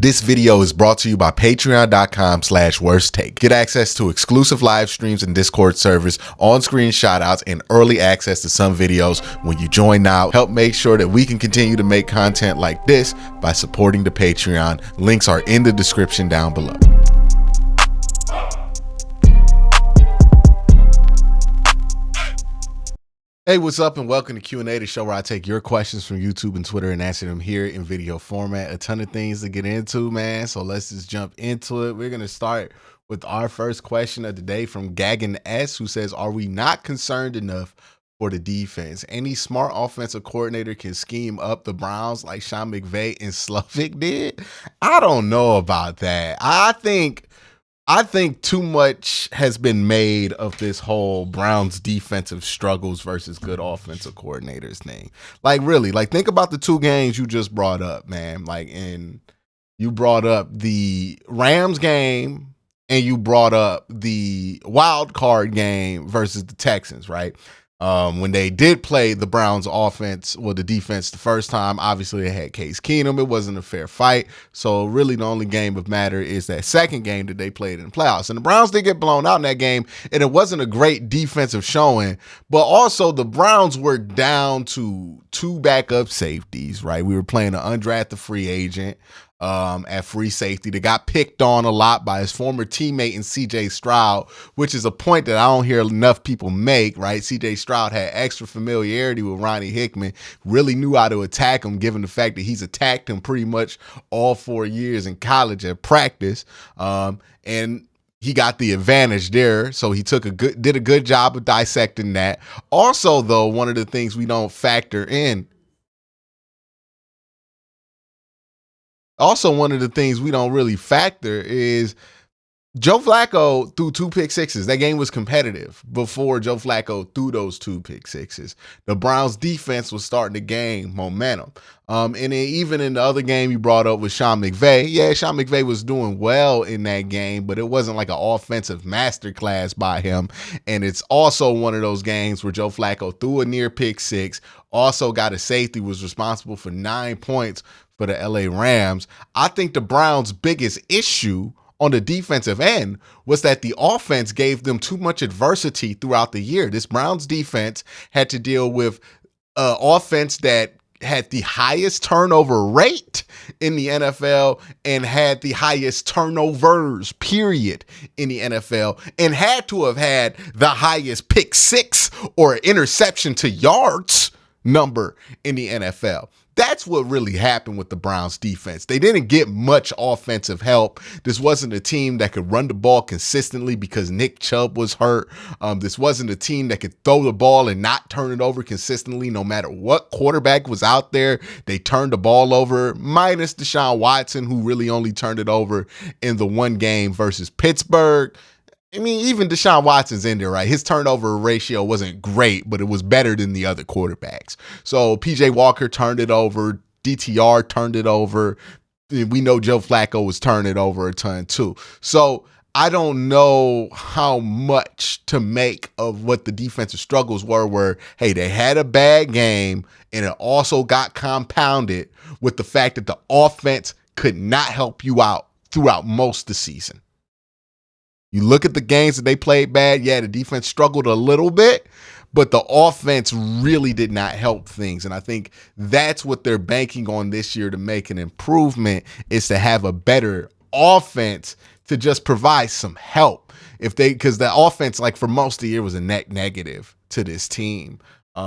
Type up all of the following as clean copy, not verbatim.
This video is brought to you by patreon.com/worsttake. Get access to exclusive live streams and Discord servers, on-screen shoutouts, and early access to some videos when you join now. Help make sure that we can continue to make content like this by supporting the Patreon. Links are in the description down below. Hey, what's up, and welcome to QnA, the show where I take your questions from YouTube and Twitter and answer them here in video format. A ton of things to get into, man, so let's just jump into it. We're going to start with our first question of the day from Gagan S, who says, are we not concerned enough for the defense? Any smart offensive coordinator can scheme up the Browns like Sean McVay and Slovic did? I don't know about that. I think too much has been made of this whole Browns defensive struggles versus good offensive coordinators thing. Like, really, like, think about the two games you just brought up, man. Like, you brought up the Rams game and you brought up the wild card game versus the Texans, right? When they did play the Browns offense, well, the defense the first time, obviously they had Case Keenum. It wasn't a fair fight. So really the only game of matter is that second game that they played in the playoffs. And the Browns did get blown out in that game, and it wasn't a great defensive showing, but also the Browns were down to two backup safeties, right? We were playing an undrafted free agent at free safety that got picked on a lot by his former teammate in CJ Stroud, which is a point that I don't hear enough people make, right? CJ Stroud had extra familiarity with Ronnie Hickman, really knew how to attack him, given the fact that he's attacked him pretty much all 4 years in college at practice. And he got the advantage there, so he did a good job of dissecting that. Also, though, one of the things we don't factor in, one of the things we don't really factor is Joe Flacco threw 2 pick sixes. That game was competitive before Joe Flacco threw those 2 pick sixes. The Browns defense was starting to gain momentum. And then even in the other game you brought up with Sean McVay, yeah, Sean McVay was doing well in that game, but it wasn't like an offensive masterclass by him. And it's also one of those games where Joe Flacco threw a near pick six, also got a safety, was responsible for 9 points for the LA Rams. I think the Browns' biggest issue on the defensive end was that the offense gave them too much adversity throughout the year. This Browns defense had to deal with offense that had the highest turnover rate in the NFL and had the highest turnovers, period, in the NFL, and had to have had the highest pick six or interception to yards number in the NFL. That's what really happened with the Browns defense. They didn't get much offensive help. This wasn't a team that could run the ball consistently because Nick Chubb was hurt. This wasn't a team that could throw the ball and not turn it over consistently. No matter what quarterback was out there, they turned the ball over, minus Deshaun Watson, who really only turned it over in the one game versus Pittsburgh. I mean, even Deshaun Watson's in there, right? His turnover ratio wasn't great, but it was better than the other quarterbacks. So PJ Walker turned it over. DTR turned it over. We know Joe Flacco was turning it over a ton too. So I don't know how much to make of what the defensive struggles were, where, hey, they had a bad game, and it also got compounded with the fact that the offense could not help you out throughout most of the season. You look at the games that they played bad, yeah, the defense struggled a little bit, but the offense really did not help things. And I think that's what they're banking on this year to make an improvement, is to have a better offense to just provide some help. Because the offense, like, for most of the year was a net negative to this team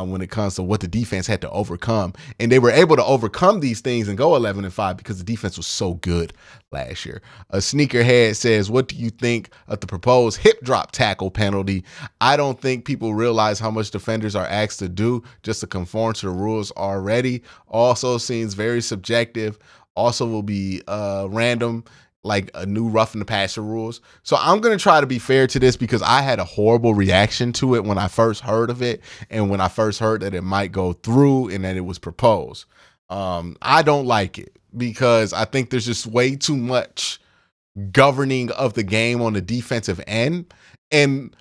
when it comes to what the defense had to overcome. And they were able to overcome these things and go 11-5 because the defense was so good last year. A sneakerhead says, what do you think of the proposed hip drop tackle penalty? I don't think people realize how much defenders are asked to do just to conform to the rules already. Also seems very subjective. Also will be random, like a new roughing the passer rules. So I'm going to try to be fair to this because I had a horrible reaction to it when I first heard of it, and when I first heard that it might go through and that it was proposed. I don't like it because I think there's just way too much governing of the game on the defensive end. And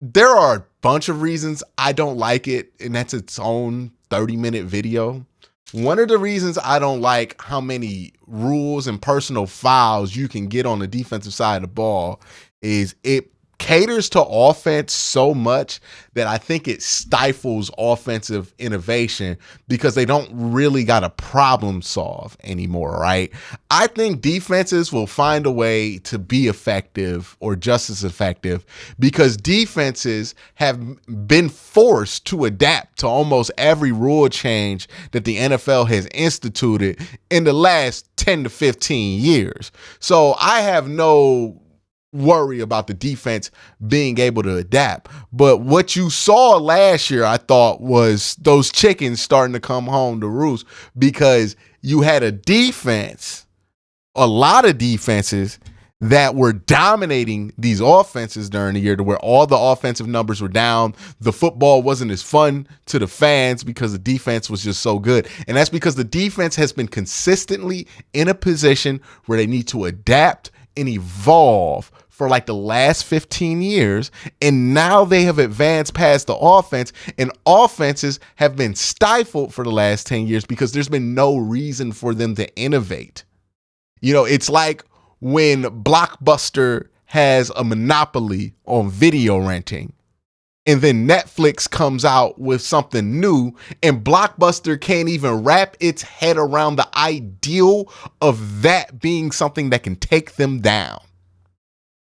there are a bunch of reasons I don't like it, and that's its own 30-minute video. One of the reasons I don't like how many rules and personal fouls you can get on the defensive side of the ball is it caters to offense so much that I think it stifles offensive innovation because they don't really got a problem solve anymore, right? I think defenses will find a way to be effective or just as effective because defenses have been forced to adapt to almost every rule change that the NFL has instituted in the last 10 to 15 years. So I have no worry about the defense being able to adapt. But what you saw last year, I thought, was those chickens starting to come home to roost because you had a defense, a lot of defenses that were dominating these offenses during the year to where all the offensive numbers were down. The football wasn't as fun to the fans because the defense was just so good. And that's because the defense has been consistently in a position where they need to adapt and evolve for like the last 15 years. And now they have advanced past the offense, and offenses have been stifled for the last 10 years because there's been no reason for them to innovate. You know, it's like when Blockbuster has a monopoly on video renting, and then Netflix comes out with something new, and Blockbuster can't even wrap its head around the ideal of that being something that can take them down.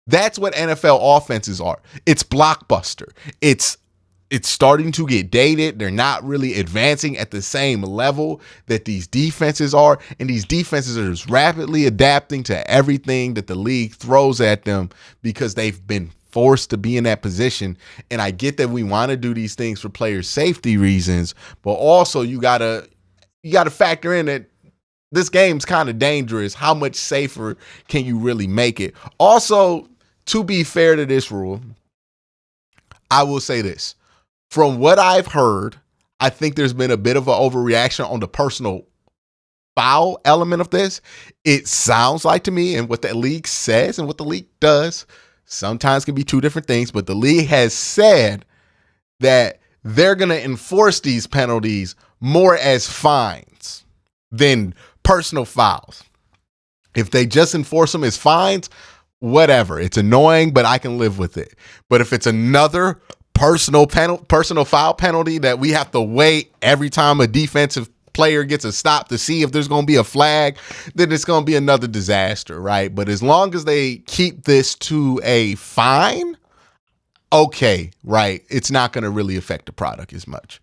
That's what NFL offenses are. It's Blockbuster. It's starting to get dated. They're not really advancing at the same level that these defenses are. And these defenses are just rapidly adapting to everything that the league throws at them because they've been forced to be in that position. And I get that we want to do these things for player safety reasons, but also you gotta factor in that this game's kind of dangerous. How much safer can you really make it? Also, to be fair to this rule, I will say this. From what I've heard, I think there's been a bit of an overreaction on the personal foul element of this. It sounds like to me, and what the league says and what the league does sometimes can be two different things, but the league has said that they're going to enforce these penalties more as fines than personal fouls. If they just enforce them as fines, whatever. It's annoying, but I can live with it. But if it's another personal foul penalty that we have to wait every time a defensive player gets a stop to see if there's going to be a flag, then it's going to be another disaster, right? But as long as they keep this to a fine, okay, right, it's not going to really affect the product as much.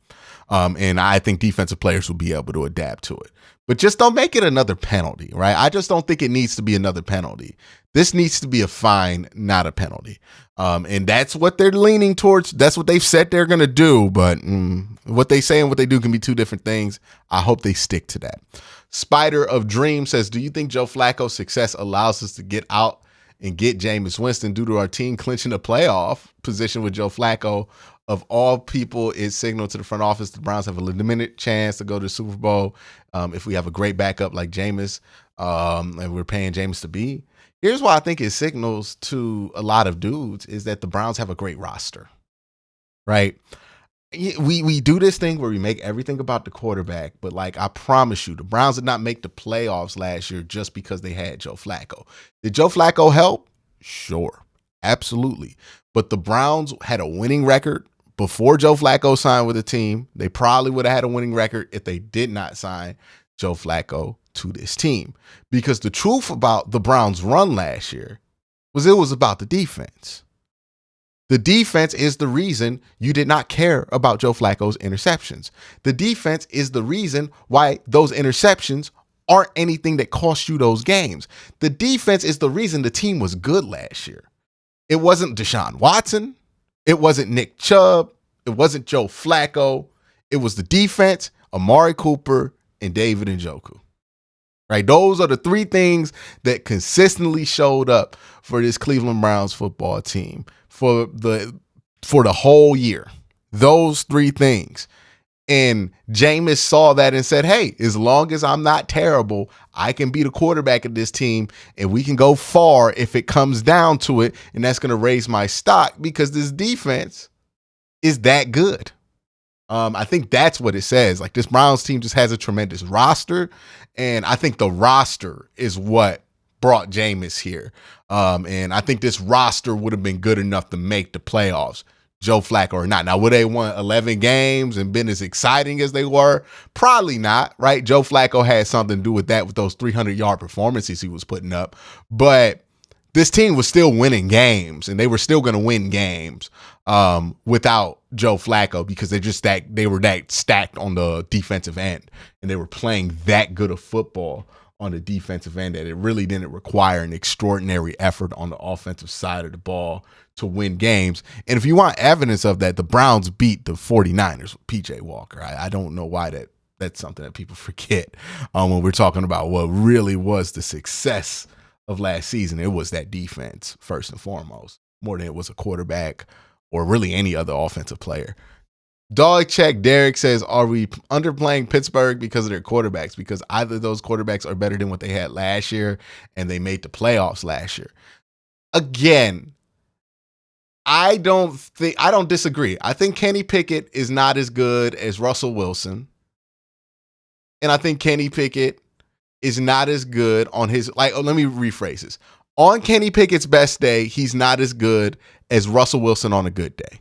And I think defensive players will be able to adapt to it. But just don't make it another penalty, right? I just don't think it needs to be another penalty. This needs to be a fine, not a penalty. And that's what they're leaning towards. That's what they've said they're going to do. But what they say and what they do can be two different things. I hope they stick to that. Spider of Dream says, do you think Joe Flacco's success allows us to get out and get Jameis Winston due to our team clinching a playoff position with Joe Flacco? Of all people, it signaled to the front office the Browns have a legitimate chance to go to the Super Bowl if we have a great backup like Jameis, and we're paying Jameis to be. Here's why I think it signals to a lot of dudes is that the Browns have a great roster, right? We do this thing where we make everything about the quarterback, but like I promise you, the Browns did not make the playoffs last year just because they had Joe Flacco. Did Joe Flacco help? Sure, absolutely. But the Browns had a winning record before Joe Flacco signed with the team. They probably would have had a winning record if they did not sign Joe Flacco to this team. Because the truth about the Browns' run last year was it was about the defense. The defense is the reason you did not care about Joe Flacco's interceptions. The defense is the reason why those interceptions aren't anything that cost you those games. The defense is the reason the team was good last year. It wasn't Deshaun Watson. It wasn't Nick Chubb. It wasn't Joe Flacco. It was the defense, Amari Cooper, and David Njoku. Right? Those are the three things that consistently showed up for this Cleveland Browns football team for the whole year. Those three things. And Jameis saw that and said, hey, as long as I'm not terrible, I can be the quarterback of this team and we can go far if it comes down to it. And that's going to raise my stock because this defense is that good. I think that's what it says. Like, this Browns team just has a tremendous roster, and I think the roster is what brought Jameis here. And I think this roster would have been good enough to make the playoffs, Joe Flacco or not. Now, would they won 11 games and been as exciting as they were? Probably not, right? Joe Flacco had something to do with that, with those 300-yard performances he was putting up. But this team was still winning games, and they were still going to win games without Joe Flacco, because they were that stacked on the defensive end, and they were playing that good of football on the defensive end that it really didn't require an extraordinary effort on the offensive side of the ball to win games. And if you want evidence of that, the Browns beat the 49ers with PJ Walker. I don't know why that's something that people forget when we're talking about what really was the success of last season. It was that defense first and foremost, more than it was a quarterback or really any other offensive player. Dog Check Derek says, are we underplaying Pittsburgh because of their quarterbacks? Because either of those quarterbacks are better than what they had last year, and they made the playoffs last year. Again, I don't disagree. I think Kenny Pickett is not as good as Russell Wilson. And I think Kenny Pickett is not as good on his, let me rephrase this. On Kenny Pickett's best day, he's not as good as Russell Wilson on a good day.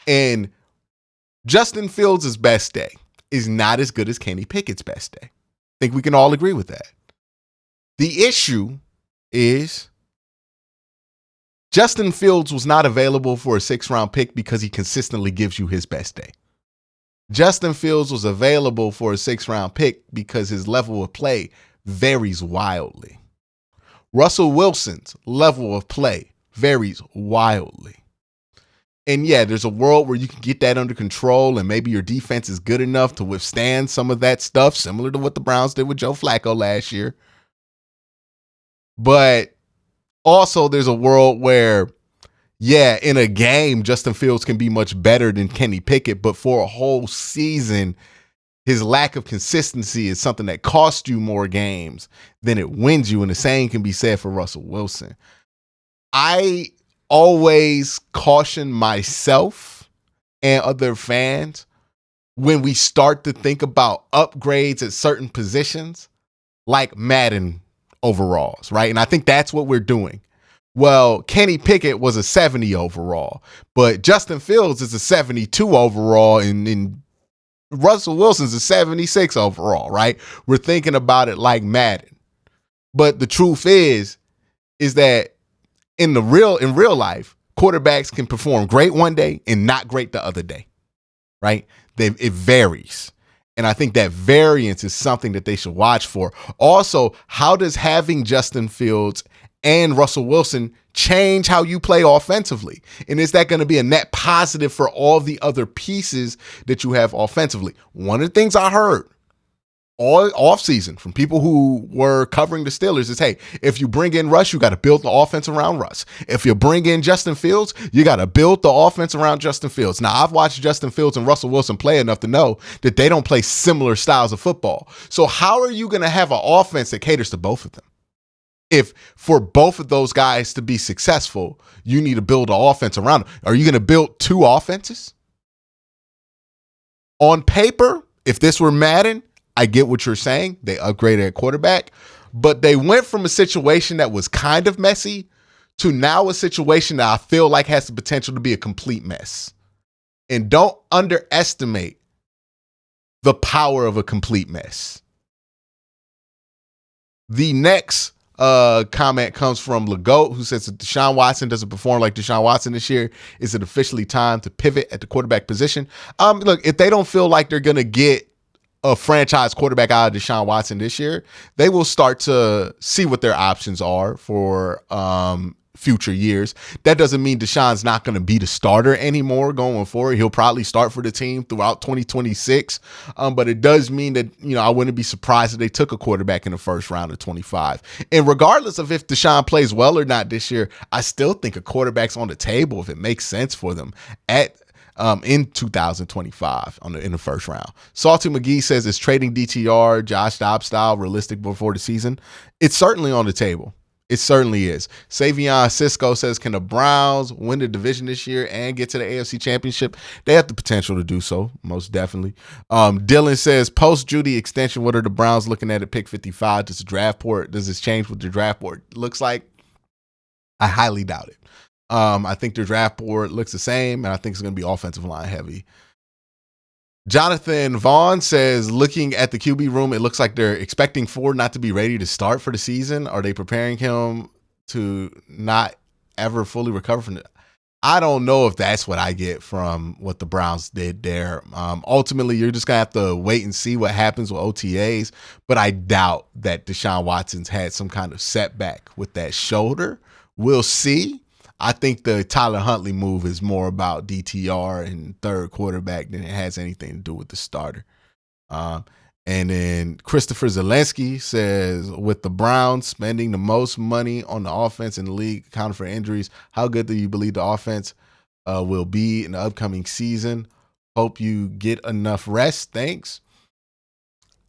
And Justin Fields' best day is not as good as Kenny Pickett's best day. I think we can all agree with that. The issue is Justin Fields was not available for a 6th-round pick because he consistently gives you his best day. Justin Fields was available for a 6th-round pick because his level of play varies wildly. Russell Wilson's level of play varies wildly. And yeah, there's a world where you can get that under control, and maybe your defense is good enough to withstand some of that stuff, similar to what the Browns did with Joe Flacco last year. But also there's a world where, yeah, in a game, Justin Fields can be much better than Kenny Pickett, but for a whole season, his lack of consistency is something that costs you more games than it wins you, and the same can be said for Russell Wilson. I always caution myself and other fans when we start to think about upgrades at certain positions, like Madden overalls, right? And I think that's what we're doing. Well, Kenny Pickett was a 70 overall, but Justin Fields is a 72 overall, and Russell Wilson's a 76 overall, right? We're thinking about it like Madden. But the truth is that in real life, quarterbacks can perform great one day and not great the other day, right? It varies. And I think that variance is something that they should watch for. Also, how does having Justin Fields and Russell Wilson change how you play offensively? And is that going to be a net positive for all the other pieces that you have offensively? One of the things I heard all offseason from people who were covering the Steelers is, hey, if you bring in Russ, you got to build the offense around Russ. If you bring in Justin Fields, you got to build the offense around Justin Fields. Now, I've watched Justin Fields and Russell Wilson play enough to know that they don't play similar styles of football. So how are you going to have an offense that caters to both of them? If for both of those guys to be successful, you need to build an offense around them. Are you going to build two offenses? On paper, if this were Madden, I get what you're saying. They upgraded at quarterback, but they went from a situation that was kind of messy to now a situation that I feel like has the potential to be a complete mess. And don't underestimate the power of a complete mess. The next comment comes from Legault, who says, if Deshaun Watson doesn't perform like Deshaun Watson this year, is it officially time to pivot at the quarterback position? Look, if they don't feel like they're going to get a franchise quarterback out of Deshaun Watson this year, they will start to see what their options are for future years. That doesn't mean Deshaun's not going to be the starter anymore going forward. He'll probably start for the team throughout 2026. But it does mean that, I wouldn't be surprised if they took a quarterback in the first round of 25. And regardless of if Deshaun plays well or not this year, I still think a quarterback's on the table if it makes sense for them in 2025 in the first round. Salty McGee says, is trading DTR, Josh Dobbs style realistic before the season? It's certainly on the table. It certainly is. Savion Cisco says, can the Browns win the division this year and get to the AFC Championship? They have the potential to do so, most definitely. Dylan says, post-Judy extension, what are the Browns looking at pick 55? Does this change what the draft board looks like? I highly doubt it. I think their draft board looks the same, and I think it's going to be offensive line heavy. Jonathan Vaughn says, looking at the QB room, it looks like they're expecting Ford not to be ready to start for the season. Are they preparing him to not ever fully recover from it? I don't know if that's what I get from what the Browns did there. Ultimately, you're just going to have to wait and see what happens with OTAs, but I doubt that Deshaun Watson's had some kind of setback with that shoulder. We'll see. I think the Tyler Huntley move is more about DTR and third quarterback than it has anything to do with the starter. And then Christopher Zelensky says, with the Browns spending the most money on the offense in the league, accounting for injuries, how good do you believe the offense will be in the upcoming season? Hope you get enough rest. Thanks.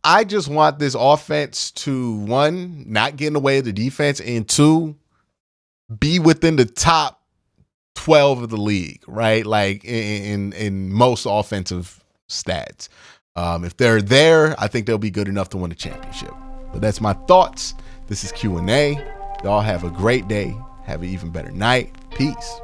I just want this offense to, one, not get in the way of the defense, and two, be within the top 12 of the league, right? Like in most offensive stats. If they're there, I think they'll be good enough to win a championship. But that's my thoughts. This is QnA. Y'all have a great day. Have an even better night. Peace.